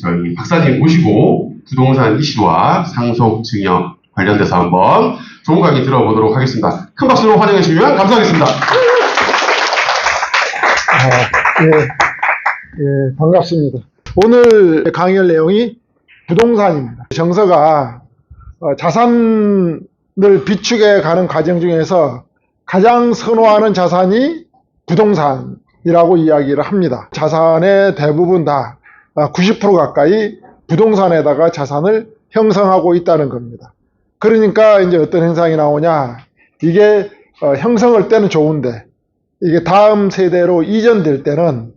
저희 박사님 모시고 부동산 이슈와 상속 증여 관련돼서 한번 좋은 강의 들어보도록 하겠습니다. 큰 박수로 환영해 주시면 감사하겠습니다. 예, 반갑습니다. 오늘 강의할 내용이 부동산입니다. 정서가 자산을 비축해 가는 과정 중에서 가장 선호하는 자산이 부동산이라고 이야기를 합니다. 자산의 대부분 다 90% 가까이 부동산에다가 자산을 형성하고 있다는 겁니다. 그러니까 이제 어떤 현상이 나오냐, 이게 형성할 때는 좋은데 이게 다음 세대로 이전될 때는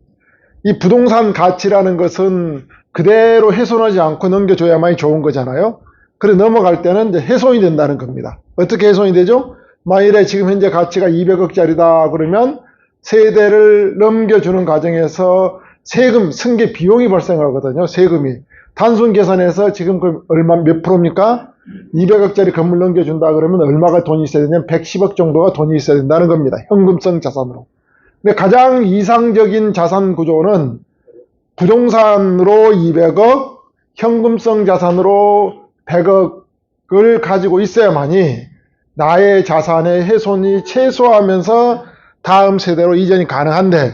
이 부동산 가치라는 것은 그대로 훼손하지 않고 넘겨줘야만이 좋은 거잖아요. 그래 넘어갈 때는 이제 훼손이 된다는 겁니다. 어떻게 훼손이 되죠? 만일에 지금 현재 가치가 200억짜리다 그러면 세대를 넘겨주는 과정에서 세금, 승계 비용이 발생하거든요. 세금이. 단순 계산해서 지금 그 얼마, 몇 프로입니까? 200억짜리 건물 넘겨준다 그러면 얼마가 돈이 있어야 되냐면 110억 정도가 돈이 있어야 된다는 겁니다. 현금성 자산으로. 근데 가장 이상적인 자산 구조는 부동산으로 200억, 현금성 자산으로 100억을 가지고 있어야만이 나의 자산의 훼손이 최소화하면서 다음 세대로 이전이 가능한데,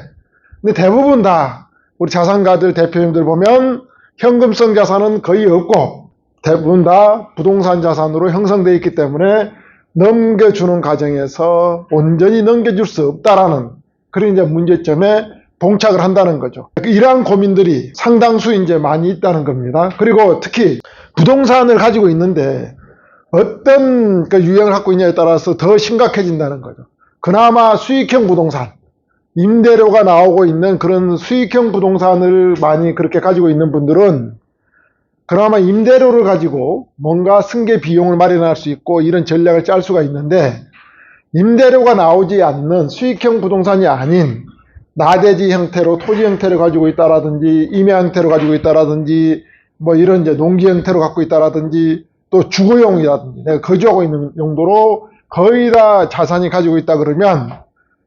근데 대부분 다 우리 자산가들 대표님들 보면 현금성 자산은 거의 없고 대부분 다 부동산 자산으로 형성되어 있기 때문에 넘겨주는 과정에서 온전히 넘겨줄 수 없다라는 그런 이제 문제점에 봉착을 한다는 거죠. 이러한 고민들이 상당수 이제 많이 있다는 겁니다. 그리고 특히 부동산을 가지고 있는데 어떤 그 유형을 갖고 있냐에 따라서 더 심각해진다는 거죠. 그나마 수익형 부동산, 임대료가 나오고 있는 그런 수익형 부동산을 많이 그렇게 가지고 있는 분들은 그나마 임대료를 가지고 뭔가 승계 비용을 마련할 수 있고 이런 전략을 짤 수가 있는데, 임대료가 나오지 않는 수익형 부동산이 아닌 나대지 형태로 토지 형태를 가지고 있다라든지 임야 형태로 가지고 있다라든지 뭐 이런 이제 농지 형태로 갖고 있다라든지 또 주거용이라든지 내가 거주하고 있는 용도로 거의 다 자산이 가지고 있다 그러면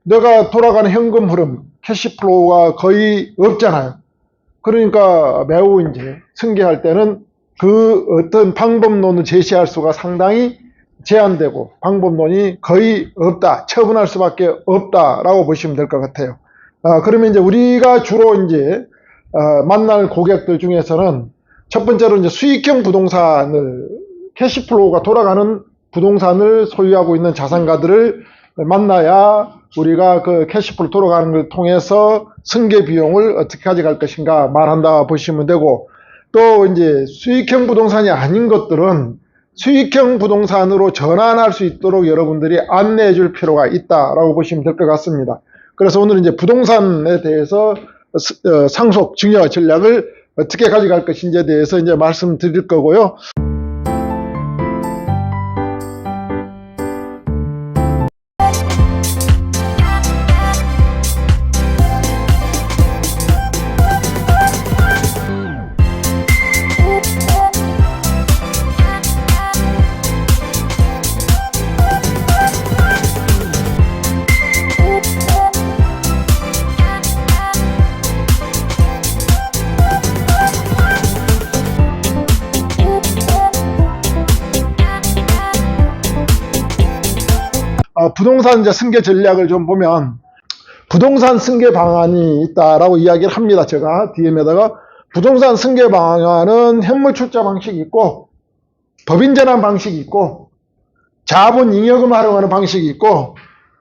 내가 돌아가는 현금 흐름, 캐시플로우가 거의 없잖아요. 그러니까 매우 이제 승계할 때는 그 어떤 방법론을 제시할 수가 상당히 제한되고 방법론이 거의 없다, 처분할 수밖에 없다라고 보시면 될 것 같아요. 그러면 이제 우리가 주로 이제 만날 고객들 중에서는 첫 번째로 이제 수익형 부동산을 캐시플로우가 돌아가는 부동산을 소유하고 있는 자산가들을 만나야 우리가 그 캐시플로우 돌아가는 걸 통해서 승계 비용을 어떻게 가져갈 것인가 말한다 보시면 되고, 또 이제 수익형 부동산이 아닌 것들은 수익형 부동산으로 전환할 수 있도록 여러분들이 안내해 줄 필요가 있다라고 보시면 될 것 같습니다. 그래서 오늘은 이제 부동산에 대해서 상속 증여 전략을 어떻게 가져갈 것인지에 대해서 이제 말씀드릴 거고요. 부동산 이제 승계 전략을 좀 보면 부동산 승계 방안이 있다라고 이야기를 합니다. 제가 DM에다가 부동산 승계 방안은 현물 출자 방식이 있고 법인 전환 방식이 있고 자본 잉여금 활용하는 방식이 있고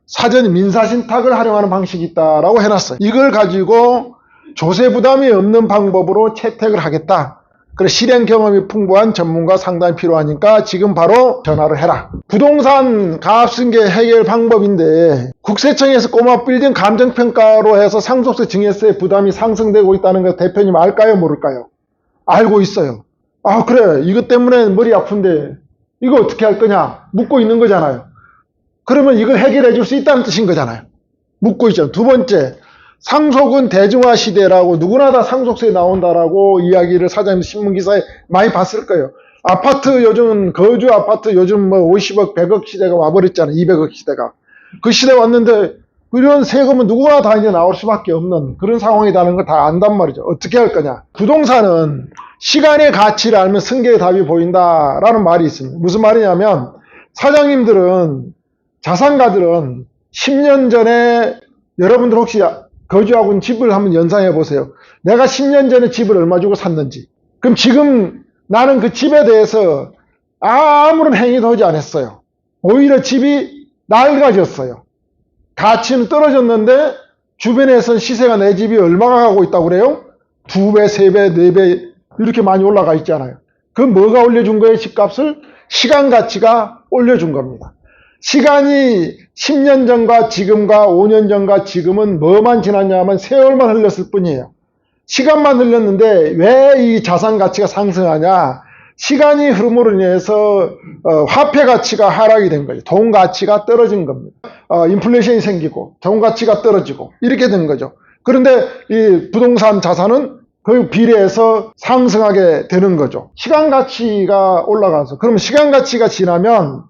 사전 민사신탁을 활용하는 방식이 있다라고 해놨어요. 이걸 가지고 조세 부담이 없는 방법으로 채택을 하겠다. 그래 실행 경험이 풍부한 전문가 상담이 필요하니까 지금 바로 전화를 해라. 부동산 가압승계 해결 방법인데 국세청에서 꼬마 빌딩 감정평가로 해서 상속세 증여세 부담이 상승되고 있다는 거 대표님 알까요 모를까요? 알고 있어요. 아 그래 이것 때문에 머리 아픈데 이거 어떻게 할 거냐 묻고 있는 거잖아요. 그러면 이걸 해결해 줄 수 있다는 뜻인 거잖아요. 묻고 있죠. 두 번째, 상속은 대중화 시대라고 누구나 다 상속세 나온다라고 이야기를 사장님 신문기사에 많이 봤을 거예요. 아파트 요즘 거주 아파트 요즘 뭐 50억 100억 시대가 와버렸잖아요. 200억 시대가. 그 시대 왔는데 이런 세금은 누구나 다 이제 나올 수밖에 없는 그런 상황이라는 걸 다 안단 말이죠. 어떻게 할 거냐. 부동산은 시간의 가치를 알면 승계의 답이 보인다라는 말이 있습니다. 무슨 말이냐면 사장님들은 자산가들은 10년 전에 여러분들 혹시 거주하고 있는 집을 한번 연상해 보세요. 내가 10년 전에 집을 얼마 주고 샀는지. 그럼 지금 나는 그 집에 대해서 아무런 행위도 하지 않았어요. 오히려 집이 낡아졌어요. 가치는 떨어졌는데 주변에선 시세가 내 집이 얼마가 가고 있다고 그래요? 2배, 3배, 4배 이렇게 많이 올라가 있잖아요. 그 뭐가 올려준 거예요? 집값을? 시간 가치가 올려준 겁니다. 시간이 10년 전과 지금과 5년 전과 지금은 뭐만 지났냐 하면 세월만 흘렀을 뿐이에요. 시간만 흘렀는데 왜 이 자산 가치가 상승하냐? 시간이 흐름으로 인해서 화폐 가치가 하락이 된 거죠. 돈 가치가 떨어진 겁니다. 인플레이션이 생기고 돈 가치가 떨어지고 이렇게 된 거죠. 그런데 이 부동산 자산은 그 비례해서 상승하게 되는 거죠. 시간 가치가 올라가서 그러면 시간 가치가 지나면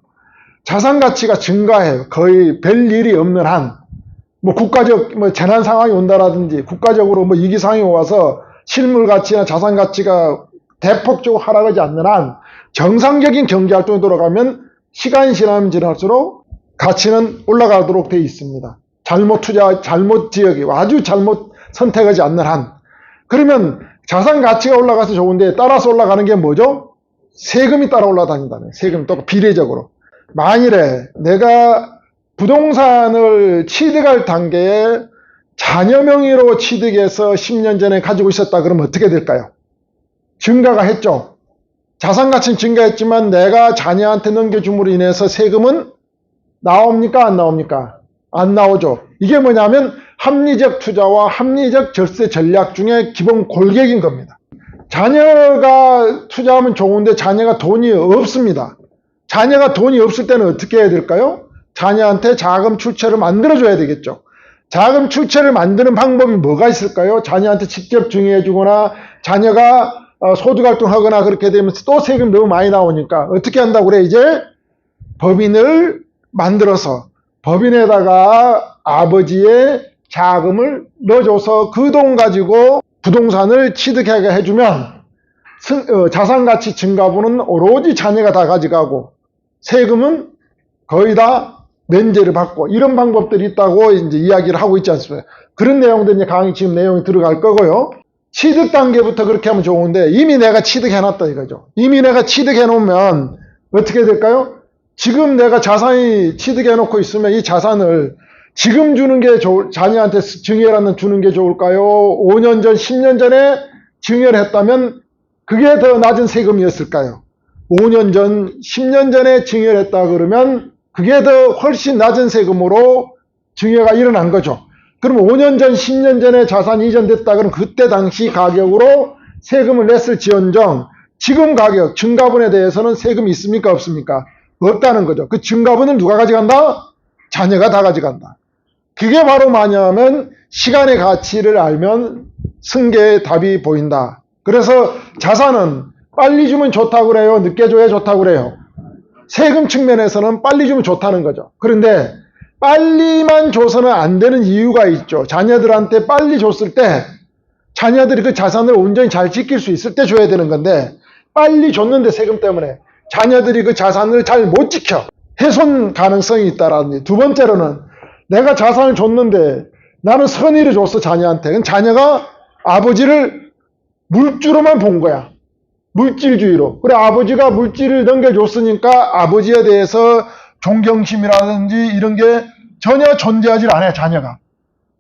자산 가치가 증가해요. 거의 별 일이 없는 한. 뭐 국가적 재난 상황이 온다라든지 국가적으로 뭐 위기 상황이 와서 실물 가치나 자산 가치가 대폭적으로 하락하지 않는 한 정상적인 경제 활동이 돌아가면 시간이 지나면 지날수록 가치는 올라가도록 되어 있습니다. 잘못 투자, 잘못 지역이 아주 잘못 선택하지 않는 한. 그러면 자산 가치가 올라가서 좋은데 따라서 올라가는 게 뭐죠? 세금이 따라 올라다닌다는 세금 또 비례적으로. 만일에 내가 부동산을 취득할 단계에 자녀 명의로 취득해서 10년 전에 가지고 있었다 그러면 어떻게 될까요? 증가가 했죠. 자산 가치는 증가했지만 내가 자녀한테 넘겨줌으로 인해서 세금은 나옵니까? 안 나옵니까? 안 나오죠. 이게 뭐냐면 합리적 투자와 합리적 절세 전략 중에 기본 골격인 겁니다. 자녀가 투자하면 좋은데 자녀가 돈이 없습니다. 자녀가 돈이 없을 때는 어떻게 해야 될까요? 자녀한테 자금 출처를 만들어줘야 되겠죠. 자금 출처를 만드는 방법이 뭐가 있을까요? 자녀한테 직접 증여해주거나 자녀가 소득활동하거나 그렇게 되면 또 세금 너무 많이 나오니까 어떻게 한다고 그래? 이제 법인을 만들어서 법인에다가 아버지의 자금을 넣어줘서 그 돈 가지고 부동산을 취득하게 해주면 자산가치 증가분은 오로지 자녀가 다 가져가고 세금은 거의 다 면제를 받고 이런 방법들이 있다고 이제 이야기를 하고 있지 않습니까? 그런 내용들 이제 강의 지금 내용이 들어갈 거고요. 취득 단계부터 그렇게 하면 좋은데 이미 내가 취득해놨다 이거죠. 이미 내가 취득해놓으면 어떻게 될까요? 지금 내가 자산이 취득해놓고 있으면 이 자산을 지금 주는 게 자녀한테 증여라는 주는 게 좋을까요? 5년 전, 10년 전에 증여를 했다면 그게 더 낮은 세금이었을까요? 5년 전, 10년 전에 증여를 했다 그러면 그게 더 훨씬 낮은 세금으로 증여가 일어난 거죠. 그럼 5년 전, 10년 전에 자산이 이전됐다 그러면 그때 당시 가격으로 세금을 냈을지언정 지금 가격, 증가분에 대해서는 세금이 있습니까? 없습니까? 없다는 거죠. 그 증가분을 누가 가져간다? 자녀가 다 가져간다. 그게 바로 뭐냐면 시간의 가치를 알면 승계의 답이 보인다. 그래서 자산은 빨리 주면 좋다고 그래요? 늦게 줘야 좋다고 그래요? 세금 측면에서는 빨리 주면 좋다는 거죠. 그런데 빨리만 줘서는 안 되는 이유가 있죠. 자녀들한테 빨리 줬을 때 자녀들이 그 자산을 온전히 잘 지킬 수 있을 때 줘야 되는 건데 빨리 줬는데 세금 때문에 자녀들이 그 자산을 잘 못 지켜 훼손 가능성이 있다라는 게. 두 번째로는 내가 자산을 줬는데 나는 선의를 줬어 자녀한테. 그럼 자녀가 아버지를 물주로만 본 거야. 물질주의로. 그래 아버지가 물질을 넘겨줬으니까 아버지에 대해서 존경심이라든지 이런 게 전혀 존재하지 않아요 자녀가.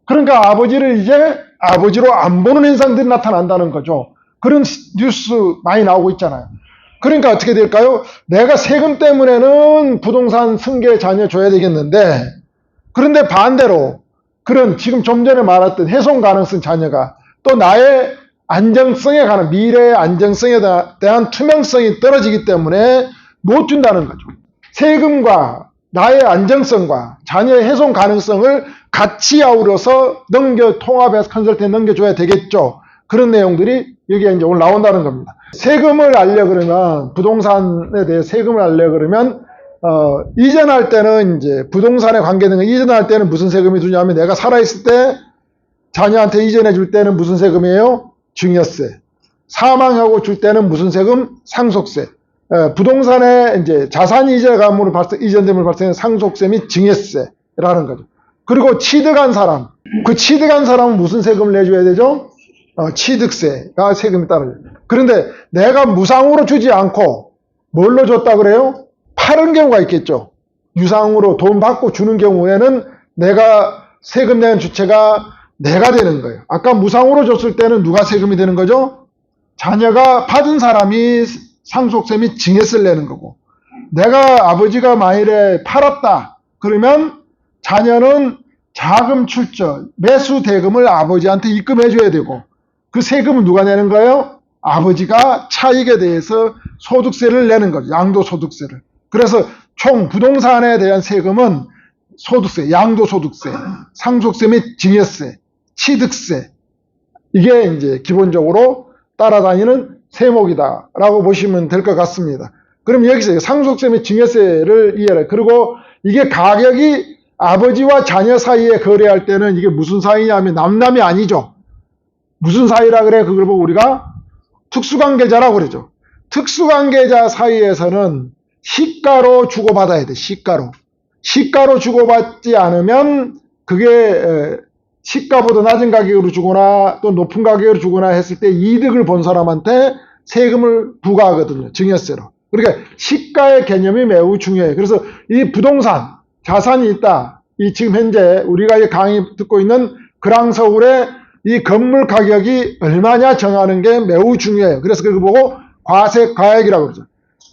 그러니까 아버지를 이제 아버지로 안 보는 현상들이 나타난다는 거죠. 그런 뉴스 많이 나오고 있잖아요. 그러니까 어떻게 될까요? 내가 세금 때문에는 부동산 승계 자녀 줘야 되겠는데 그런데 반대로 그런 지금 좀 전에 말했던 훼손 가능성 자녀가 또 나의 안정성에 관한 미래의 안정성에 대한 투명성이 떨어지기 때문에 못 준다는 거죠. 세금과 나의 안정성과 자녀의 훼손 가능성을 같이 아우러서 통합해서 컨설팅에 넘겨줘야 되겠죠. 그런 내용들이 여기에 이제 오늘 나온다는 겁니다. 세금을 알려 그러면 부동산에 대해 세금을 알려 그러면 이전할 때는 이제 부동산에 관계된 거 이전할 때는 무슨 세금이 주냐면 내가 살아있을 때 자녀한테 이전해 줄 때는 무슨 세금이에요? 증여세. 사망하고 줄 때는 무슨 세금? 상속세. 부동산에 이제 자산 이전됨으로 발생하는 상속세 및 증여세라는 거죠. 그리고 취득한 사람, 그 취득한 사람은 무슨 세금을 내줘야 되죠? 취득세가 세금이 따라요. 그런데 내가 무상으로 주지 않고 뭘로 줬다 그래요? 파는 경우가 있겠죠. 유상으로 돈 받고 주는 경우에는 내가 세금 내는 주체가 내가 되는 거예요. 아까 무상으로 줬을 때는 누가 세금이 되는 거죠? 자녀가 받은 사람이 상속세 및 증여세를 내는 거고, 내가 아버지가 만일에 팔았다 그러면 자녀는 자금 출처, 매수 대금을 아버지한테 입금해 줘야 되고, 그 세금은 누가 내는 거예요? 아버지가 차익에 대해서 소득세를 내는 거죠. 양도소득세를. 그래서 총 부동산에 대한 세금은 소득세, 양도소득세, 상속세 및 증여세, 취득세, 이게 이제 기본적으로 따라다니는 세목이다라고 보시면 될 것 같습니다. 그럼 여기서 상속세 및 증여세를 이해해. 그리고 이게 가격이 아버지와 자녀 사이에 거래할 때는 이게 무슨 사이냐면 남남이 아니죠. 무슨 사이라 그래? 그걸 보고 우리가 특수관계자라고 그러죠. 특수관계자 사이에서는 시가로 주고받아야 돼. 시가로 주고받지 않으면 그게 시가보다 낮은 가격으로 주거나 또 높은 가격으로 주거나 했을 때 이득을 본 사람한테 세금을 부과하거든요. 증여세로. 그러니까 시가의 개념이 매우 중요해요. 그래서 이 부동산, 자산이 있다. 이 지금 현재 우리가 이 강의 듣고 있는 그랑서울의 이 건물 가격이 얼마냐 정하는 게 매우 중요해요. 그래서 그거 보고 과세가액이라고 그러죠.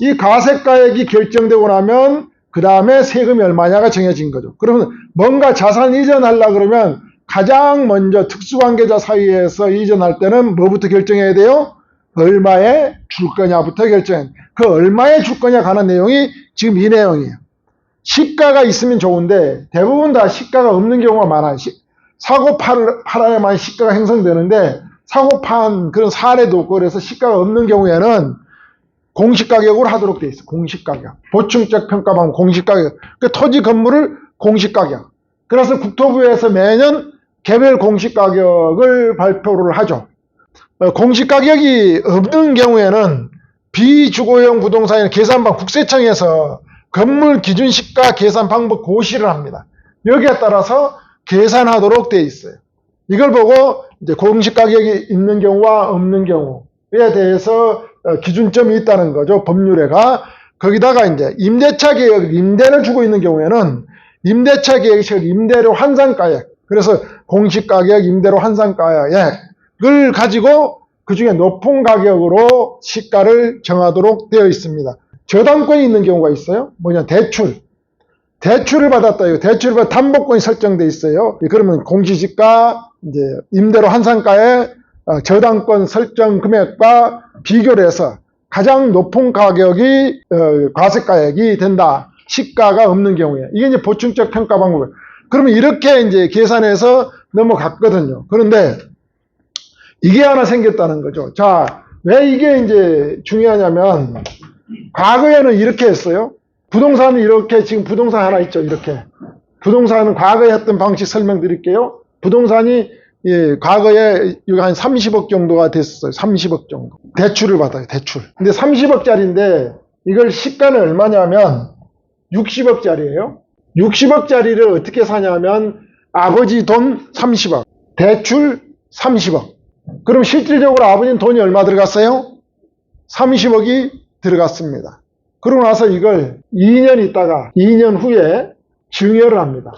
이 과세가액이 결정되고 나면 그 다음에 세금이 얼마냐가 정해진 거죠. 그러면 뭔가 자산 이전하려고 그러면 가장 먼저 특수관계자 사이에서 이전할 때는 뭐부터 결정해야 돼요? 얼마에 줄 거냐부터 결정해야 돼요. 그 얼마에 줄 거냐 가는 내용이 지금 이 내용이에요. 시가가 있으면 좋은데 대부분 다 시가가 없는 경우가 많아요. 사고 팔아야만 시가가 형성되는데 사고 판 그런 사례도 없고 그래서 시가가 없는 경우에는 공시가격으로 하도록 돼 있어요. 공시가격. 보충적 평가방 공시가격. 그 토지 건물을 공시가격. 그래서 국토부에서 매년 개별 공시가격을 발표를 하죠. 공시가격이 없는 경우에는 비주거용 부동산의 계산방 국세청에서 건물 기준 시가 계산 방법 고시를 합니다. 여기에 따라서 계산하도록 돼 있어요. 이걸 보고 이제 공시가격이 있는 경우와 없는 경우에 대해서 기준점이 있다는 거죠. 법률에가. 거기다가 이제 임대차 계약, 임대를 주고 있는 경우에는 임대차 계약식 임대료 환산가액. 그래서 공시가격, 임대료 환산가액을 가지고 그 중에 높은 가격으로 시가를 정하도록 되어 있습니다. 저당권이 있는 경우가 있어요. 뭐냐, 대출을 받았다. 이거 대출을 받아 담보권이 설정돼 있어요. 그러면 공시지가, 이제 임대료 환산가에 저당권 설정 금액과 비교를 해서 가장 높은 가격이 과세가액이 된다. 시가가 없는 경우에. 이게 이제 보충적 평가 방법이에요. 그러면 이렇게 이제 계산해서 넘어갔거든요. 그런데 이게 하나 생겼다는 거죠. 자, 왜 이게 이제 중요하냐면 과거에는 이렇게 했어요. 부동산은 이렇게, 지금 부동산 하나 있죠. 이렇게. 부동산은 과거에 했던 방식 설명드릴게요. 부동산이 과거에 여기 한 30억 정도가 됐었어요. 30억 정도. 대출을 받아요. 대출. 근데 30억짜리인데 이걸 시가는 얼마냐면 60억짜리예요. 60억짜리를 어떻게 사냐면 아버지 돈 30억, 대출 30억. 그럼 실질적으로 아버지는 돈이 얼마 들어갔어요? 30억이 들어갔습니다. 그러고 나서 이걸 2년 있다가 2년 후에 증여를 합니다.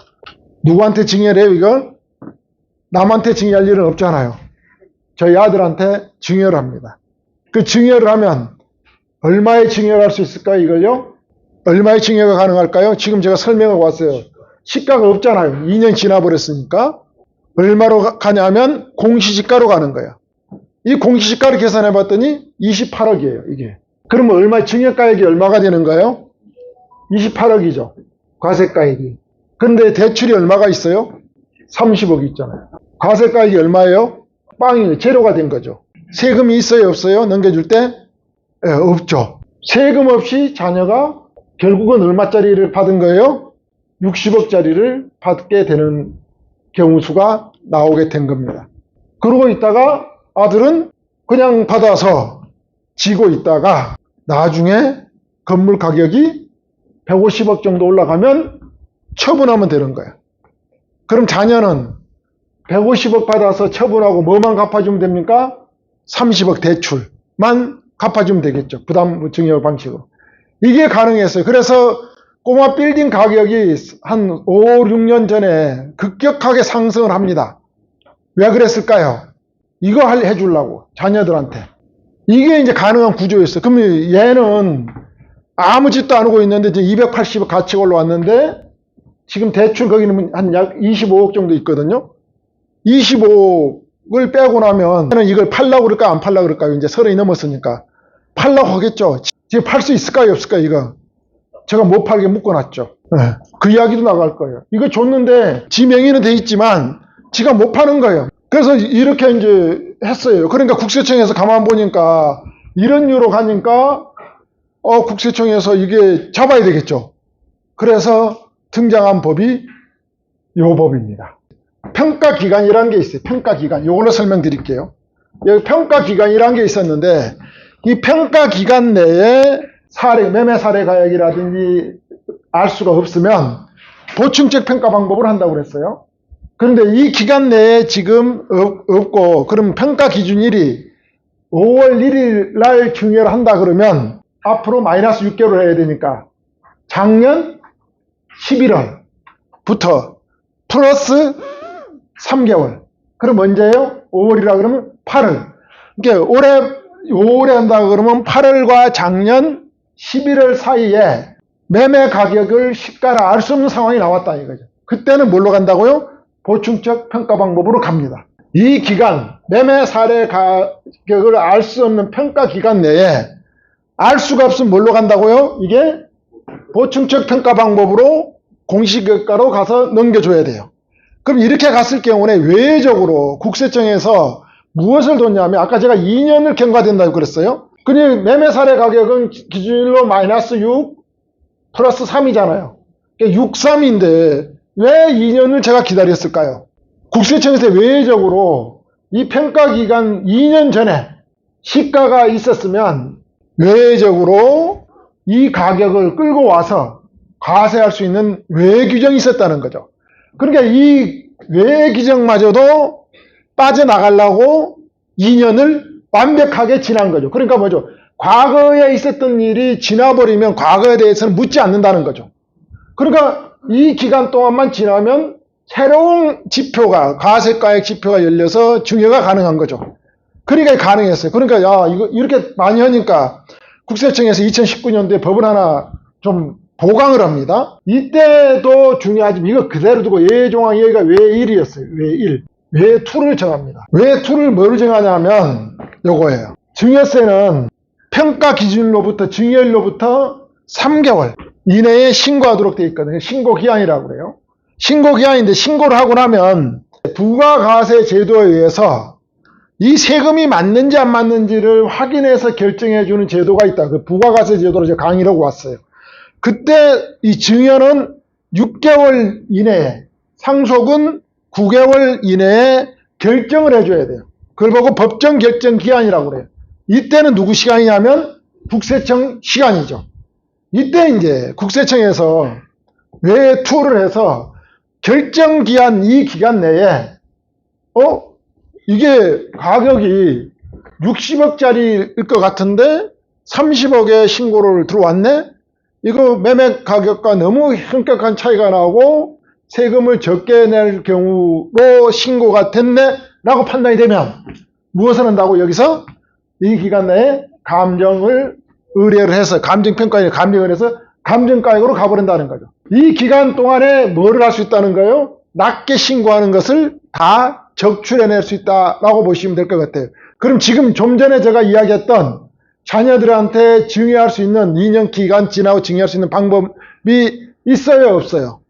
누구한테 증여를 해요, 이걸? 남한테 증여할 일은 없잖아요. 저희 아들한테 증여를 합니다. 그 증여를 하면 얼마에 증여를 할 수 있을까요, 이걸요? 얼마에 증여가 가능할까요? 지금 제가 설명하고 왔어요. 시가가 없잖아요. 2년 지나버렸으니까. 얼마로 가냐면 공시지가로 가는 거예요. 이 공시지가를 계산해 봤더니 28억이에요, 이게. 그러면 얼마, 증여가액이 얼마가 되는 거예요? 28억이죠. 과세가액이. 근데 대출이 얼마가 있어요? 30억 있잖아요. 과세가액이 얼마예요? 빵이에요. 제로가 된 거죠. 세금이 있어요, 없어요? 넘겨줄 때? 없죠. 세금 없이 자녀가 결국은 얼마짜리를 받은 거예요? 60억짜리를 받게 되는 경우 수가 나오게 된 겁니다. 그러고 있다가 아들은 그냥 받아서 지고 있다가 나중에 건물 가격이 150억 정도 올라가면 처분하면 되는 거예요. 그럼 자녀는 150억 받아서 처분하고 뭐만 갚아주면 됩니까? 30억 대출만 갚아주면 되겠죠. 부담 증여 방식으로. 이게 가능했어요. 그래서 꼬마 빌딩 가격이 한 5, 6년 전에 급격하게 상승을 합니다. 왜 그랬을까요? 이거 해주려고, 자녀들한테. 이게 이제 가능한 구조였어요. 그럼 얘는 아무 짓도 안 하고 있는데 이제 280억 가치가 올라왔는데 지금 대출 거기는 한 약 25억 정도 있거든요. 25억을 빼고 나면 이걸 팔라고 그럴까 안 팔라고 그럴까요? 이제 30이 넘었으니까. 팔라고 하겠죠. 지금 팔 수 있을까요? 없을까요? 이거. 제가 못 팔게 묶어놨죠. 네. 그 이야기도 나갈 거예요. 이거 줬는데 지 명의는 돼 있지만 지가 못 파는 거예요. 그래서 이렇게 이제 했어요. 그러니까 국세청에서 가만 보니까 이런 유로 가니까 국세청에서 이게 잡아야 되겠죠. 그래서 등장한 법이 요 법입니다. 평가기간이라는 게 있어요. 평가기간. 이걸로 설명드릴게요. 여기 평가기간이라는 게 있었는데 이 평가기간 내에 매매 사례 가액이라든지 알 수가 없으면 보충적 평가 방법을 한다고 그랬어요. 그런데 이 기간 내에 지금 없고 그럼 평가 기준일이 5월 1일 날 증여를 한다 그러면 앞으로 마이너스 6개월 해야 되니까 작년 11월부터 플러스 3개월. 그럼 언제예요? 5월이라 그러면 8월. 그러니까 올해 한다 그러면 8월과 작년 11월 사이에 매매 가격을 시가를 알 수 없는 상황이 나왔다 이거죠. 그때는 뭘로 간다고요? 보충적 평가 방법으로 갑니다. 이 기간, 매매 사례 가격을 알 수 없는 평가 기간 내에 알 수가 없으면 뭘로 간다고요? 이게 보충적 평가 방법으로 공시기업가로 가서 넘겨줘야 돼요. 그럼 이렇게 갔을 경우에 외적으로 국세청에서 무엇을 뒀냐면 아까 제가 2년을 경과된다고 그랬어요. 그니 매매 사례 가격은 기준일로 마이너스 6 플러스 3이잖아요. 6, 3인데 왜 2년을 제가 기다렸을까요? 국세청에서 외적으로 이 평가기간 2년 전에 시가가 있었으면 외적으로 이 가격을 끌고 와서 과세할 수 있는 외 규정이 있었다는 거죠. 그러니까 이 외 규정마저도 빠져나가려고 2년을 완벽하게 지난 거죠. 그러니까 뭐죠? 과거에 있었던 일이 지나버리면 과거에 대해서는 묻지 않는다는 거죠. 그러니까 이 기간 동안만 지나면 새로운 지표가, 과세가액 지표가 열려서 증여가 가능한 거죠. 그러니까 가능했어요. 그러니까 이거 이렇게 많이 하니까 국세청에서 2019년도에 법을 하나 좀 보강을 합니다. 이때도 중요하지만 이거 그대로 두고 예종항 여기가 외1이었어요. 외1. 외2를 정합니다. 외2를 뭐로 정하냐면 요거예요. 증여세는 평가 기준으로부터 증여일로부터 3개월 이내에 신고하도록 되어 있거든요. 신고기한이라고 그래요. 신고기한인데 신고를 하고 나면 부가가세 제도에 의해서 이 세금이 맞는지 안 맞는지를 확인해서 결정해주는 제도가 있다. 그 부가가세 제도로 제가 강의를 하고 왔어요. 그때 이 증여는 6개월 이내에, 상속은 9개월 이내에 결정을 해줘야 돼요. 그걸 보고 법정 결정 기한이라고 그래요. 이때는 누구 시간이냐면 국세청 시간이죠. 이때 이제 국세청에서 외투를 해서 결정 기한 이 기간 내에 이게 가격이 60억짜리일 것 같은데 30억에 신고를 들어왔네? 이거 매매 가격과 너무 현격한 차이가 나고 세금을 적게 낼 경우로 신고가 됐네? 라고 판단이 되면 무엇을 한다고? 여기서 이 기간 내에 감정을 의뢰를 해서 감정평가에 감정을 해서 감정가액으로 가버린다는 거죠. 이 기간 동안에 뭐를 할 수 있다는 거예요? 낮게 신고하는 것을 다 적출해낼 수 있다라고 보시면 될 것 같아요. 그럼 지금 좀 전에 제가 이야기했던 자녀들한테 증여할 수 있는 2년 기간 지나고 증여할 수 있는 방법이 있어요, 없어요?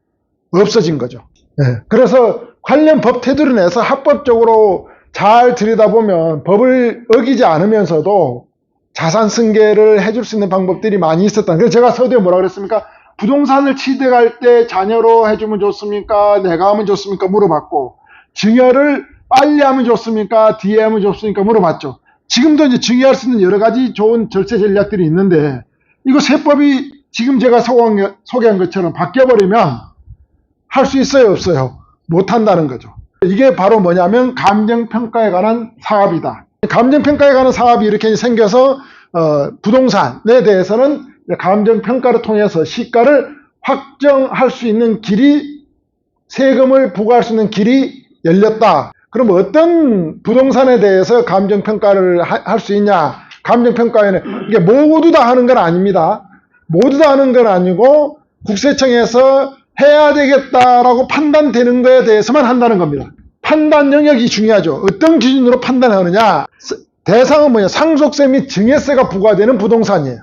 없어진 거죠. 네. 그래서 관련 법 테두리 내서 합법적으로 잘 들여다보면 법을 어기지 않으면서도 자산 승계를 해줄 수 있는 방법들이 많이 있었다. 그래서 제가 서두에 뭐라 그랬습니까? 부동산을 취득할 때 자녀로 해주면 좋습니까? 내가 하면 좋습니까? 물어봤고, 증여를 빨리 하면 좋습니까? 뒤에 하면 좋습니까? 물어봤죠. 지금도 이제 증여할 수 있는 여러 가지 좋은 절세 전략들이 있는데, 이거 세법이 지금 제가 소개한 것처럼 바뀌어버리면 할 수 있어요, 없어요? 못 한다는 거죠. 이게 바로 뭐냐면 감정평가에 관한 사업이다. 감정평가에 관한 사업이 이렇게 생겨서 부동산에 대해서는 감정평가를 통해서 시가를 확정할 수 있는 길이, 세금을 부과할 수 있는 길이 열렸다. 그럼 어떤 부동산에 대해서 감정평가를 할 수 있냐? 감정평가에는 이게 모두 다 하는 건 아닙니다. 모두 다 하는 건 아니고 국세청에서 해야 되겠다라고 판단되는 거에 대해서만 한다는 겁니다. 판단 영역이 중요하죠. 어떤 기준으로 판단하느냐? 대상은 뭐냐? 상속세 및 증여세가 부과되는 부동산이에요.